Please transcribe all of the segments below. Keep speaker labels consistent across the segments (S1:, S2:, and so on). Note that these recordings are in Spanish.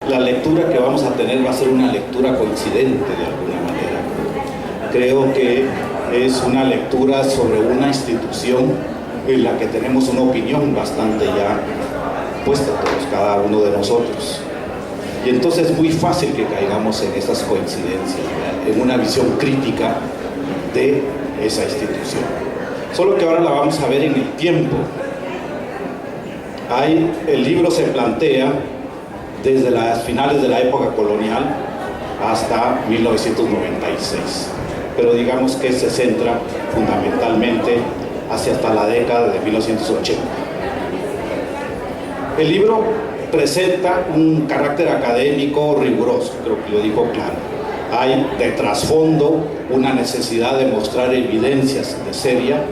S1: la lectura que vamos a tener va a ser una lectura coincidente de alguna manera. Creo que es una lectura sobre una institución en la que tenemos una opinión bastante ya puesta todos, cada uno de nosotros. Y entonces es muy fácil que caigamos en esas coincidencias, ¿verdad? En una visión crítica de esa institución. Solo que ahora la vamos a ver en el tiempo. El libro se plantea desde las finales de la época colonial hasta 1996, pero digamos que se centra fundamentalmente hasta la década de 1980. El libro presenta un carácter académico riguroso, creo que lo dijo claro. Hay de trasfondo una necesidad de mostrar evidencias de seria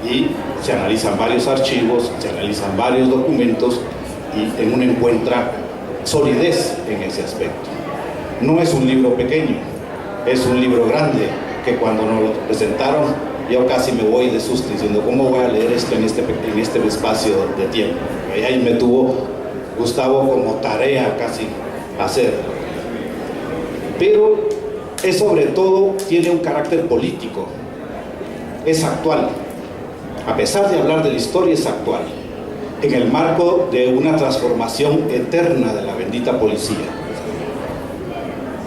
S1: y se analizan varios archivos, se analizan varios documentos y uno encuentra solidez en ese aspecto. No es un libro pequeño, es un libro grande que cuando nos lo presentaron yo casi me voy de susto diciendo ¿cómo voy a leer esto en este espacio de tiempo? Y ahí me tuvo Gustavo como tarea casi hacerlo. Pero es sobre todo, tiene un carácter político, es actual. A pesar de hablar de la historia, es actual, en el marco de una transformación eterna de la bendita policía.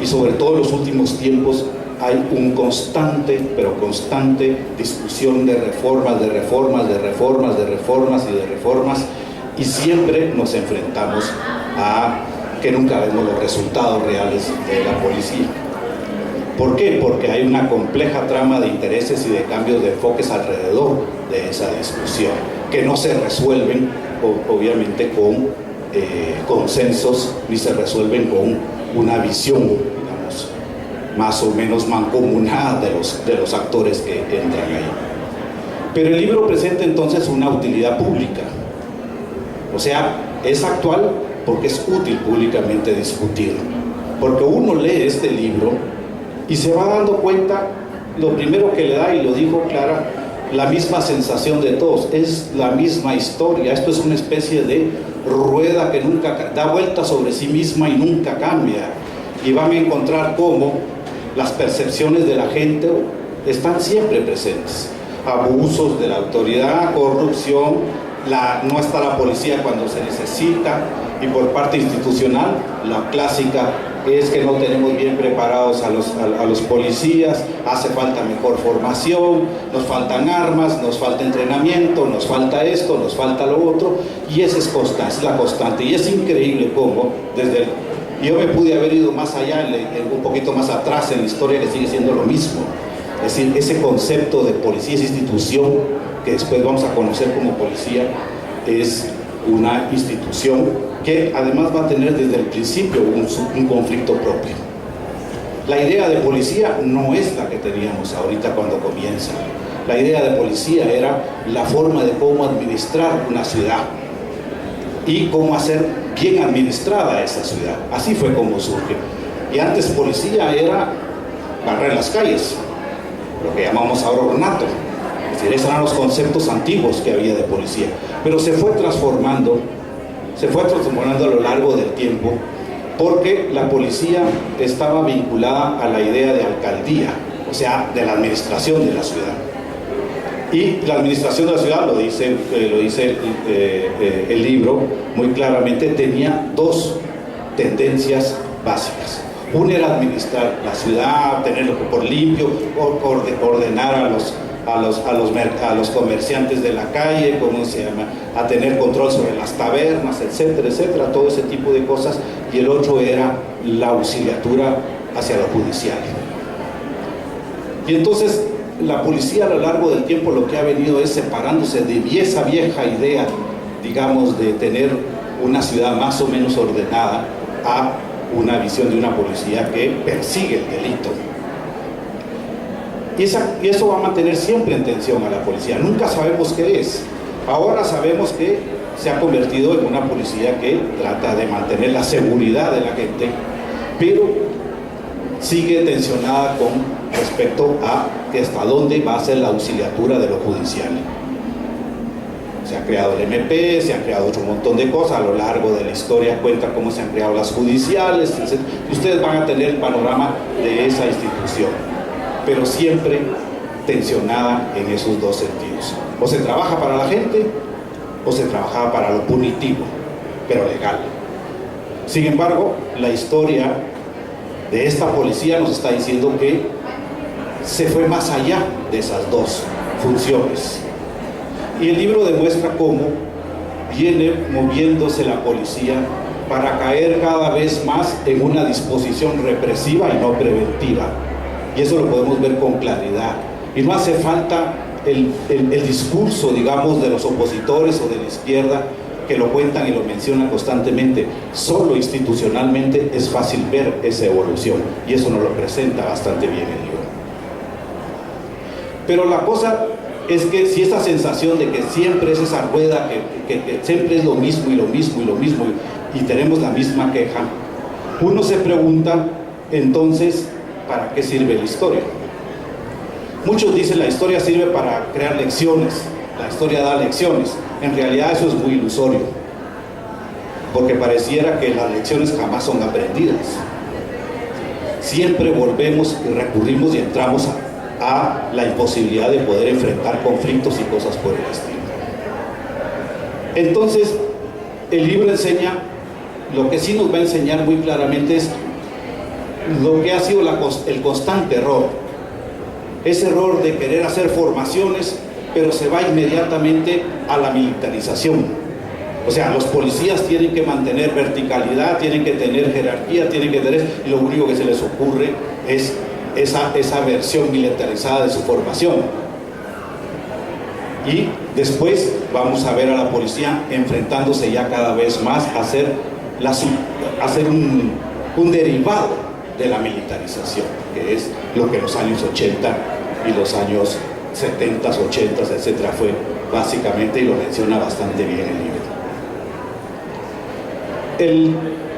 S1: Y sobre todo en los últimos tiempos hay un constante, pero constante discusión de reformas, de reformas, de reformas, de reformas y de reformas, y siempre nos enfrentamos a que nunca vemos los resultados reales de la policía. ¿Por qué? Porque hay una compleja trama de intereses y de cambios de enfoques alrededor de esa discusión, que no se resuelven obviamente con consensos, ni se resuelven con una visión, digamos, más o menos mancomunada de los actores que entran ahí. Pero el libro presenta entonces una utilidad pública, o sea, es actual porque es útil públicamente discutirlo, porque uno lee este libro y se va dando cuenta, lo primero que le da, y lo dijo Clara, la misma sensación de todos, es la misma historia. Esto es una especie de rueda que nunca da vuelta sobre sí misma y nunca cambia, y van a encontrar cómo las percepciones de la gente están siempre presentes, abusos de la autoridad, corrupción, no está la policía cuando se necesita, y por parte institucional, la clásica es que no tenemos bien preparados a los policías, hace falta mejor formación, nos faltan armas, nos falta entrenamiento, nos falta esto, nos falta lo otro, y esa es la constante, y es increíble cómo yo me pude haber ido más allá, un poquito más atrás en la historia, que sigue siendo lo mismo. Es decir, ese concepto de policía, esa institución que después vamos a conocer como policía, es una institución que además va a tener desde el principio un conflicto propio. La idea de policía no es la que teníamos ahorita cuando comienza. La idea de policía era la forma de cómo administrar una ciudad y cómo hacer bien administrada esa ciudad. Así fue como surge. Y antes policía era barrer las calles, lo que llamamos ahora ornato. Es decir, esos eran los conceptos antiguos que había de policía. Pero se fue transformando a lo largo del tiempo, porque la policía estaba vinculada a la idea de alcaldía, o sea, de la administración de la ciudad. Y la administración de la ciudad, lo dice el libro muy claramente, tenía dos tendencias básicas. Una era administrar la ciudad, tenerlo por limpio, ordenar a los comerciantes de la calle, a tener control sobre las tabernas, etcétera, etcétera, todo ese tipo de cosas. Y el otro era la auxiliatura hacia lo judicial. Y entonces la policía a lo largo del tiempo lo que ha venido es separándose de esa vieja idea, digamos, de tener una ciudad más o menos ordenada, a una visión de una policía que persigue el delito. Y eso va a mantener siempre en tensión a la policía. Nunca sabemos qué es. Ahora sabemos que se ha convertido en una policía que trata de mantener la seguridad de la gente, pero sigue tensionada con respecto a hasta dónde va a ser la auxiliatura de lo judicial. Se ha creado el MP, se han creado otro montón de cosas, a lo largo de la historia cuenta cómo se han creado las judiciales, etc. Ustedes van a tener el panorama de esa institución, pero siempre tensionada en esos dos sentidos. O se trabaja para la gente, o se trabaja para lo punitivo, pero legal. Sin embargo, la historia de esta policía nos está diciendo que se fue más allá de esas dos funciones. Y el libro demuestra cómo viene moviéndose la policía para caer cada vez más en una disposición represiva y no preventiva. Y eso lo podemos ver con claridad. Y no hace falta el discurso, digamos, de los opositores o de la izquierda que lo cuentan y lo mencionan constantemente. Solo institucionalmente es fácil ver esa evolución, y eso nos lo presenta bastante bien el libro. Pero la cosa es que si esta sensación de que siempre es esa rueda, que siempre es lo mismo y lo mismo y lo mismo, y tenemos la misma queja, uno se pregunta, entonces, ¿para qué sirve la historia? Muchos dicen la historia sirve para crear lecciones, la historia da lecciones. En realidad eso es muy ilusorio, porque pareciera que las lecciones jamás son aprendidas. Siempre volvemos y recurrimos y entramos a la imposibilidad de poder enfrentar conflictos y cosas por el estilo. Entonces, el libro enseña, lo que sí nos va a enseñar muy claramente es lo que ha sido el constante error. Ese error de querer hacer formaciones, pero se va inmediatamente a la militarización. O sea, los policías tienen que mantener verticalidad, tienen que tener jerarquía, tienen que tener, y lo único que se les ocurre es esa versión militarizada de su formación. Y después vamos a ver a la policía enfrentándose ya cada vez más a hacer un derivado de la militarización, que es lo que en los años 80 y los años 70, 80, etcétera, fue básicamente, y lo menciona bastante bien el libro. El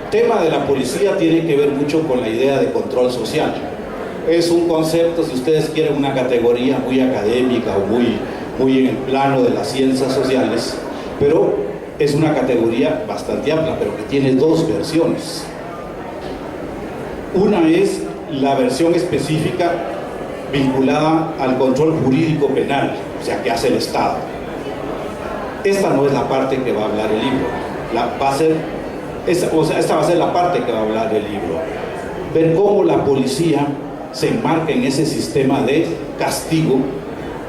S1: tema de la policía tiene que ver mucho con la idea de control social. Es un concepto, si ustedes quieren, una categoría muy académica o muy en el plano de las ciencias sociales, pero es una categoría bastante amplia, pero que tiene dos versiones. Una es la versión específica vinculada al control jurídico penal, o sea, que hace el Estado. Esta no es la parte que va a hablar el libro. Esta va a ser la parte que va a hablar el libro. Ver cómo la policía se enmarca en ese sistema de castigo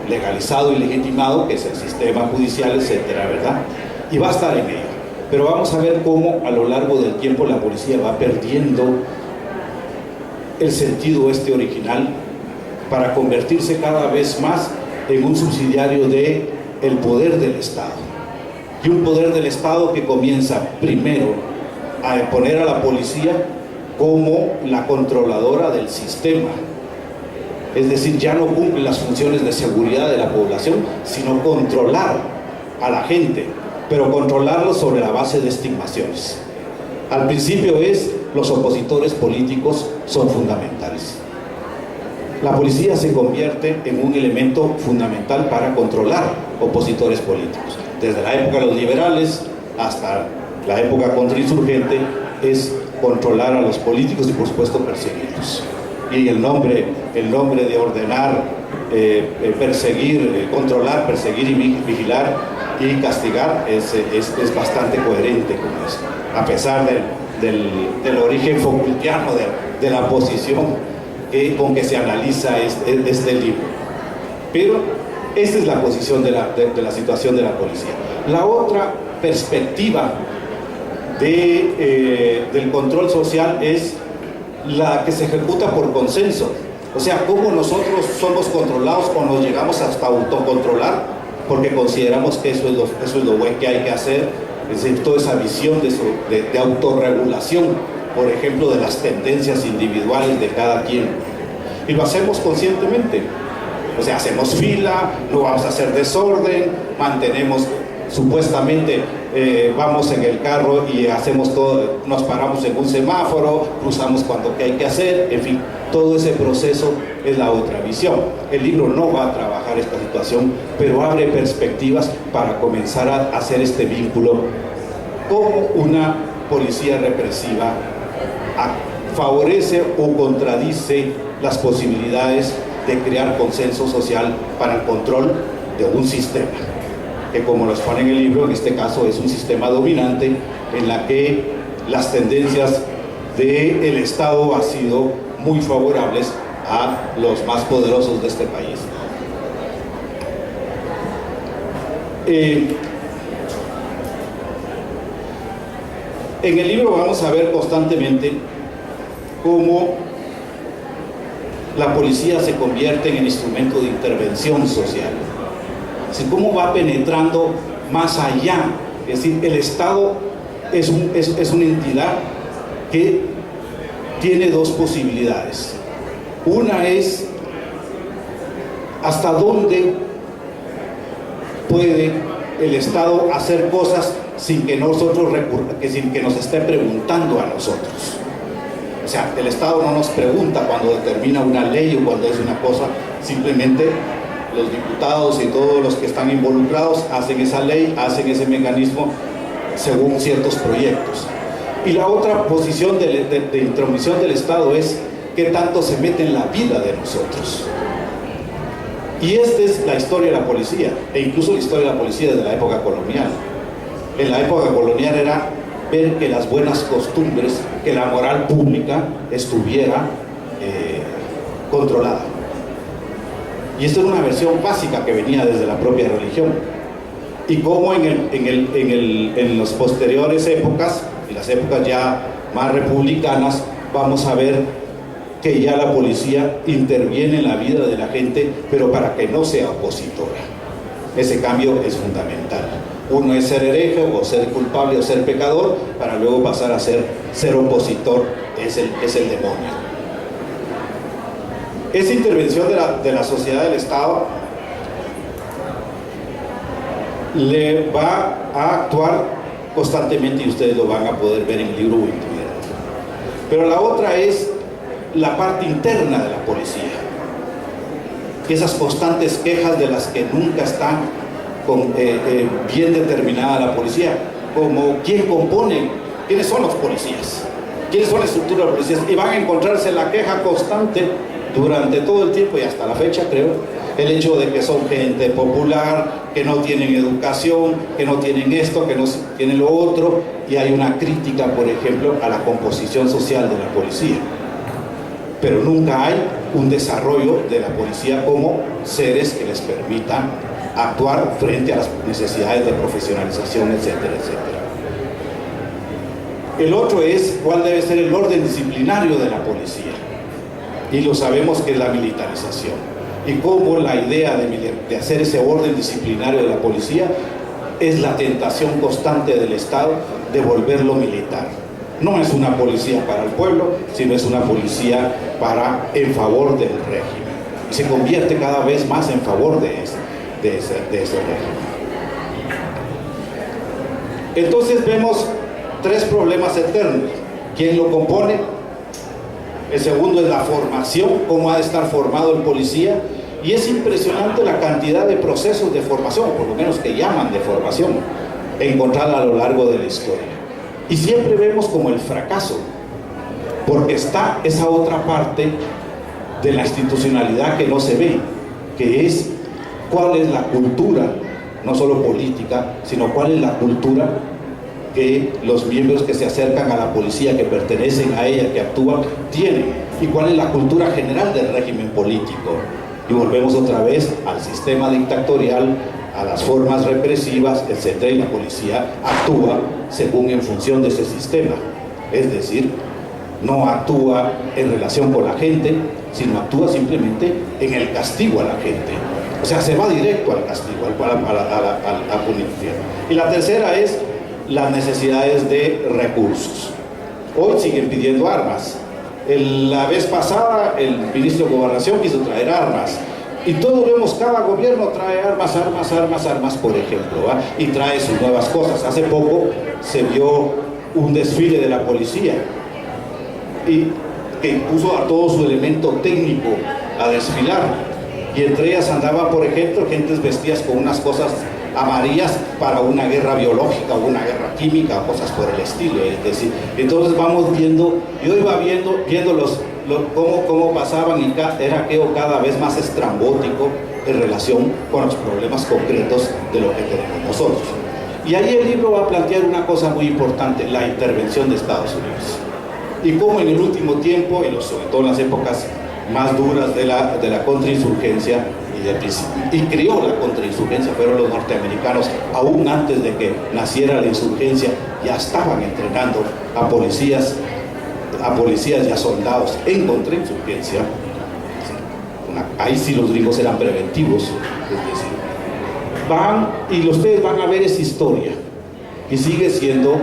S1: legalizado y legitimado, que es el sistema judicial, etcétera, ¿verdad? Y va a estar en ello. Pero vamos a ver cómo a lo largo del tiempo la policía va perdiendo el sentido original para convertirse cada vez más en un subsidiario del poder del Estado. Y un poder del Estado que comienza primero a poner a la policía como la controladora del sistema. Es decir, ya no cumple las funciones de seguridad de la población, sino controlar a la gente, pero controlarlo sobre la base de estimaciones. Al principio los opositores políticos son fundamentales. La policía se convierte en un elemento fundamental para controlar opositores políticos. Desde la época de los liberales hasta la época contrainsurgente es controlar a los políticos y, por supuesto, perseguirlos. Y el nombre de ordenar, perseguir, controlar, perseguir y vigilar y castigar es bastante coherente con eso, a pesar del origen Foucaultiano de la posición con que se analiza este libro. Pero esta es la posición de la situación de la policía. La otra perspectiva del control social es la que se ejecuta por consenso. O sea, cómo nosotros somos controlados o nos llegamos hasta autocontrolar porque consideramos que eso es lo bueno que hay que hacer. Es decir, toda esa visión de autorregulación, por ejemplo, de las tendencias individuales de cada quien. Y lo hacemos conscientemente. O sea, hacemos fila, no vamos a hacer desorden, mantenemos supuestamente vamos en el carro y hacemos todo, nos paramos en un semáforo, cruzamos cuando hay que hacer, en fin, todo ese proceso es la otra visión. El libro no va a trabajar esta situación, pero abre perspectivas para comenzar a hacer este vínculo, cómo una policía represiva favorece o contradice las posibilidades de crear consenso social para el control de un sistema, que como nos pone en el libro, en este caso es un sistema dominante en la que las tendencias del Estado han sido muy favorables a los más poderosos de este país. En el libro vamos a ver constantemente cómo la policía se convierte en el instrumento de intervención social. Así cómo va penetrando más allá. Es decir, el Estado es una entidad que tiene dos posibilidades. Una es hasta dónde puede el Estado hacer cosas sin que nosotros sin que nos esté preguntando a nosotros. O sea, el Estado no nos pregunta cuando determina una ley o cuando es una cosa, simplemente los diputados y todos los que están involucrados hacen esa ley, hacen ese mecanismo según ciertos proyectos. Y la otra posición de intromisión del Estado es qué tanto se mete en la vida de nosotros. Y esta es la historia de la policía, e incluso la historia de la policía desde la época colonial. En la época colonial era ver que las buenas costumbres, que la moral pública estuviera controlada. Y esto era una versión básica que venía desde la propia religión. Y cómo en las posteriores épocas, y las épocas ya más republicanas, vamos a ver que ya la policía interviene en la vida de la gente, pero para que no sea opositora. Ese cambio es fundamental. Uno es ser hereje o ser culpable o ser pecador, para luego pasar a ser opositor, es el demonio. Esa intervención de la sociedad del Estado le va a actuar constantemente, y ustedes lo van a poder ver en el libro Winter. Pero la otra es la parte interna de la policía, que esas constantes quejas de las que nunca están bien determinada la policía, como quién compone, quiénes son los policías, quiénes son la estructura de los policías, y van a encontrarse la queja constante durante todo el tiempo y hasta la fecha, creo, el hecho de que son gente popular, que no tienen educación, que no tienen esto, que no tienen lo otro, y hay una crítica, por ejemplo, a la composición social de la policía. Pero nunca hay un desarrollo de la policía como seres que les permitan actuar frente a las necesidades de profesionalización, etcétera, etcétera. El otro es cuál debe ser el orden disciplinario de la policía, y lo sabemos que es la militarización, y cómo la idea de hacer ese orden disciplinario de la policía es la tentación constante del Estado de volverlo militar. No es una policía para el pueblo, sino es una policía en favor del régimen, y se convierte cada vez más en favor de ese régimen. Entonces vemos tres problemas eternos. ¿Quién lo compone? El segundo es la formación, cómo ha de estar formado el policía, y es impresionante la cantidad de procesos de formación, por lo menos que llaman de formación, encontrada a lo largo de la historia. Y siempre vemos como el fracaso, porque está esa otra parte de la institucionalidad que no se ve, que es cuál es la cultura, no solo política, sino cuál es la cultura que los miembros que se acercan a la policía, que pertenecen a ella, que actúan, tienen, y cuál es la cultura general del régimen político. Y volvemos otra vez al sistema dictatorial, a las formas represivas, etc. Y la policía actúa según en función de ese sistema. Es decir, no actúa en relación con la gente, sino actúa simplemente en el castigo a la gente. O sea, se va directo al castigo, a punir. Y la tercera es las necesidades de recursos. Hoy siguen pidiendo armas. La vez pasada el ministro de Gobernación quiso traer armas. Y todos vemos, cada gobierno trae armas, armas, armas, armas, por ejemplo, ¿va? Y trae sus nuevas cosas. Hace poco se vio un desfile de la policía y que puso a todo su elemento técnico a desfilar. Y entre ellas andaba, por ejemplo, gentes vestidas con unas cosas amarillas para una guerra biológica o una guerra química, cosas por el estilo. Es decir, entonces vamos viendo, yo iba viendo cómo pasaban y era aquello cada vez más estrambótico en relación con los problemas concretos de lo que tenemos nosotros. Y ahí el libro va a plantear una cosa muy importante, la intervención de Estados Unidos. Y cómo en el último tiempo, sobre todo en las épocas más duras de la contrainsurgencia, y creó la contrainsurgencia, fueron los norteamericanos, aún antes de que naciera la insurgencia, ya estaban entrenando a policías y a soldados en contrainsurgencia. Ahí sí los gringos eran preventivos, es decir, ustedes van a ver esa historia, y sigue siendo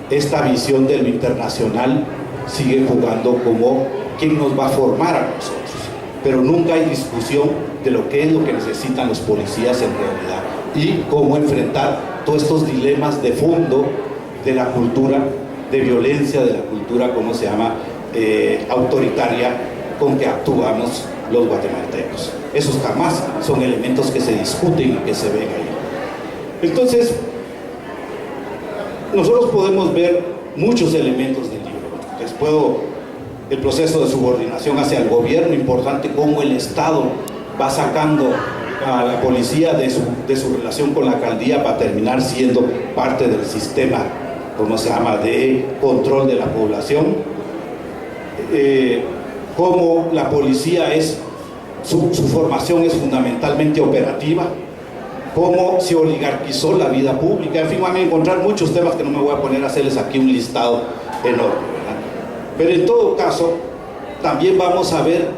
S1: esta visión de lo internacional, sigue jugando como quien nos va a formar a nosotros, pero nunca hay discusión de lo que es lo que necesitan los policías en realidad y cómo enfrentar todos estos dilemas de fondo de la cultura de violencia, de la cultura, ¿cómo se llama?, autoritaria con que actuamos los guatemaltecos. Esos jamás son elementos que se discuten y que se ven ahí. Entonces, nosotros podemos ver muchos elementos del libro. El proceso de subordinación hacia el gobierno, importante cómo el Estado va sacando a la policía de su relación con la alcaldía para terminar siendo parte del sistema, ¿cómo se llama?, de control de la población. Cómo la policía su formación es fundamentalmente operativa, cómo se oligarquizó la vida pública. En fin, van a encontrar muchos temas que no me voy a poner a hacerles aquí un listado enorme, ¿verdad? Pero en todo caso, también vamos a ver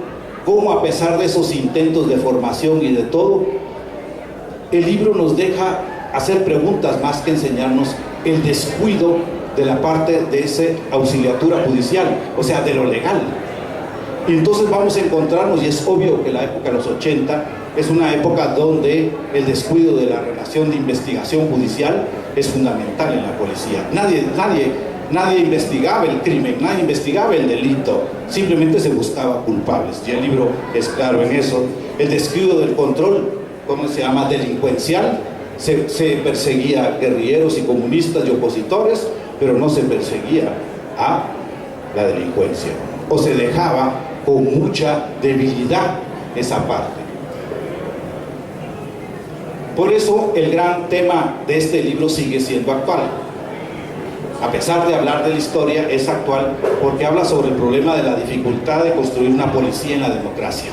S1: cómo, a pesar de esos intentos de formación y de todo, el libro nos deja hacer preguntas más que enseñarnos el descuido de la parte de esa auxiliatura judicial, o sea, de lo legal. Y entonces vamos a encontrarnos, y es obvio que la época de los 80 es una época donde el descuido de la relación de investigación judicial es fundamental en la policía. Nadie investigaba el crimen, nadie investigaba el delito, simplemente se buscaba culpables, y el libro es claro en eso. El descuido del control, ¿cómo se llama?, delincuencial. Se perseguía guerrilleros y comunistas y opositores, pero no se perseguía a la delincuencia, o se dejaba con mucha debilidad esa parte. Por eso el gran tema de este libro sigue siendo actual. A pesar de hablar de la historia, es actual porque habla sobre el problema de la dificultad de construir una policía en la democracia.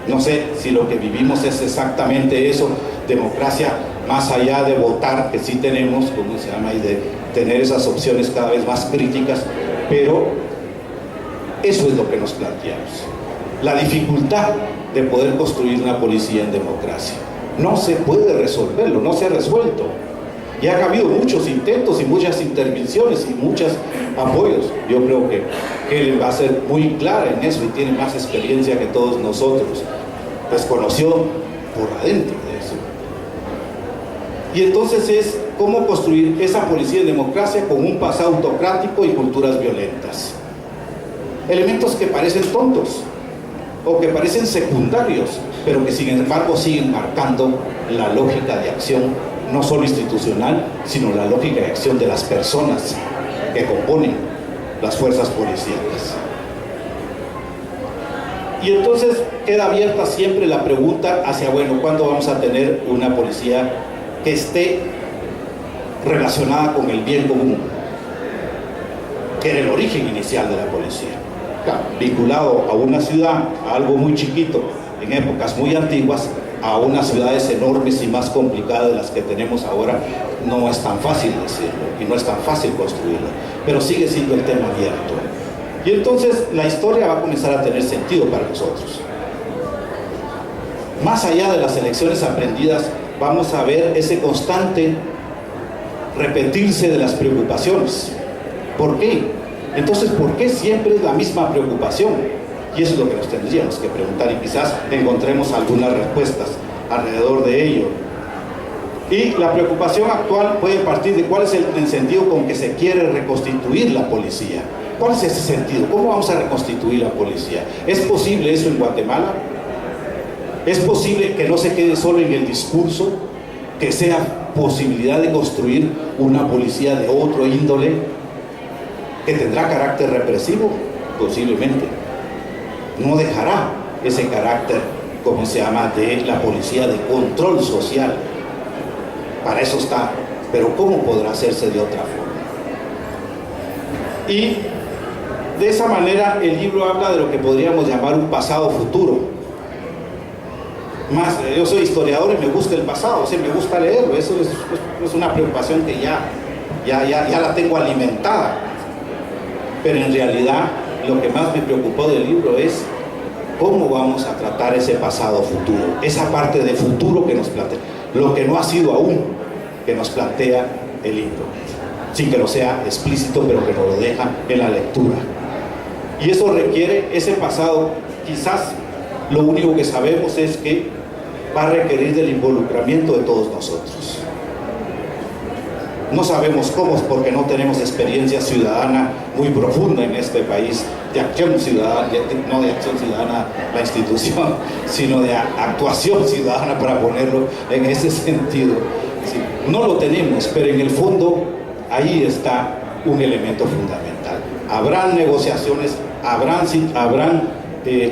S1: No sé si lo que vivimos es exactamente eso, democracia más allá de votar, que sí tenemos, ¿cómo se llama?, y de tener esas opciones cada vez más críticas, pero eso es lo que nos planteamos. La dificultad de poder construir una policía en democracia. No se puede resolverlo, no se ha resuelto. Ya ha habido muchos intentos y muchas intervenciones y muchos apoyos. Yo creo que él va a ser muy clara en eso y tiene más experiencia que todos nosotros. Pues conoció por adentro de eso. Y entonces es cómo construir esa policía en democracia con un pasado autocrático y culturas violentas. Elementos que parecen tontos o que parecen secundarios, pero que sin embargo siguen marcando la lógica de acción, no solo institucional, sino la lógica de acción de las personas que componen las fuerzas policiales. Y entonces queda abierta siempre la pregunta hacia, bueno, ¿cuándo vamos a tener una policía que esté relacionada con el bien común, que era el origen inicial de la policía? Claro, vinculado a una ciudad, a algo muy chiquito, en épocas muy antiguas, a unas ciudades enormes y más complicadas de las que tenemos ahora, no es tan fácil decirlo y no es tan fácil construirlo, pero sigue siendo el tema abierto. Y entonces la historia va a comenzar a tener sentido para nosotros. Más allá de las lecciones aprendidas, vamos a ver ese constante repetirse de las preocupaciones. ¿Por qué? Entonces, ¿por qué siempre es la misma preocupación? Y eso es lo que nos tendríamos que preguntar, y quizás encontremos algunas respuestas alrededor de ello. Y la preocupación actual puede partir de cuál es el sentido con que se quiere reconstituir la policía. ¿Cuál es ese sentido? ¿Cómo vamos a reconstituir la policía? ¿Es posible eso en Guatemala? ¿Es posible que no se quede solo en el discurso, que sea posibilidad de construir una policía de otro índole, que tendrá carácter represivo? Posiblemente. No dejará ese carácter, como se llama, de la policía de control social. Para eso está. Pero ¿cómo podrá hacerse de otra forma? Y de esa manera el libro habla de lo que podríamos llamar un pasado futuro. Más, yo soy historiador y me gusta el pasado, o sea, me gusta leerlo. Eso es una preocupación que ya la tengo alimentada. Pero en realidad lo que más me preocupó del libro es cómo vamos a tratar ese pasado futuro, esa parte de futuro que nos plantea, lo que no ha sido aún, que nos plantea el libro, sin que no sea explícito, pero que nos lo deja en la lectura. Y eso requiere, ese pasado, quizás lo único que sabemos es que va a requerir del involucramiento de todos nosotros. No sabemos cómo, porque no tenemos experiencia ciudadana muy profunda en este país, de acción ciudadana, no de acción ciudadana la institución, sino de actuación ciudadana, para ponerlo en ese sentido. Sí, no lo tenemos, pero en el fondo ahí está un elemento fundamental. Habrán negociaciones, habrán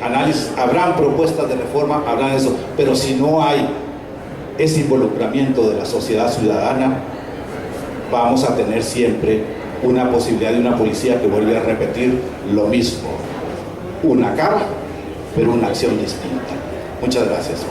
S1: análisis, habrán propuestas de reforma, habrán eso, pero si no hay ese involucramiento de la sociedad ciudadana, vamos a tener siempre una posibilidad de una policía que vuelve a repetir lo mismo. Una cara, pero una acción distinta. Muchas gracias.